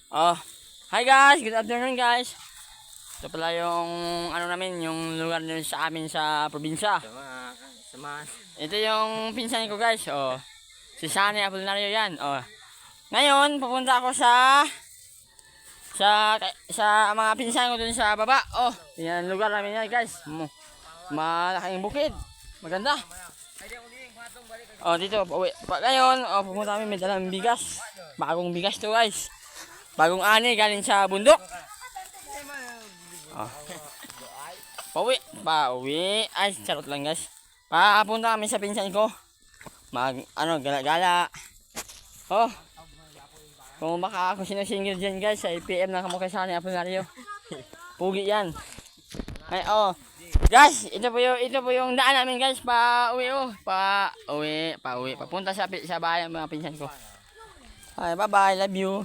Oh, hi guys, good afternoon guys. Ito pala yung namin, yung lugar nyo sa amin sa probinsya. Sama. Ito yung pinsan ko guys. Oh, si Sunny Apolinario yan. Oh, ngayon pupunta ako sa mga pinsan ko dun sa baba. Oh, yan lugar namin yan guys. Malaking bukid. Maganda. Oh, dito pauwi. Ngayon, pupunta kami, may dalang bigas. Bagong bigas to guys. Bagong ani galing sa bundok. Oh. Pauwi. Ay, charot lang guys. Papunta kami sa pinsan ko. Gala-gala. Oh. Kung baka ako sinusingil dyan guys, sa IPM na kamukha sa akin, Apolinario. Pugi yan. Ay, oh. Guys, ito po yung daan namin guys, pauwi. Papunta sa bahay ng mga pinsan ko. Ay, bye-bye, love you.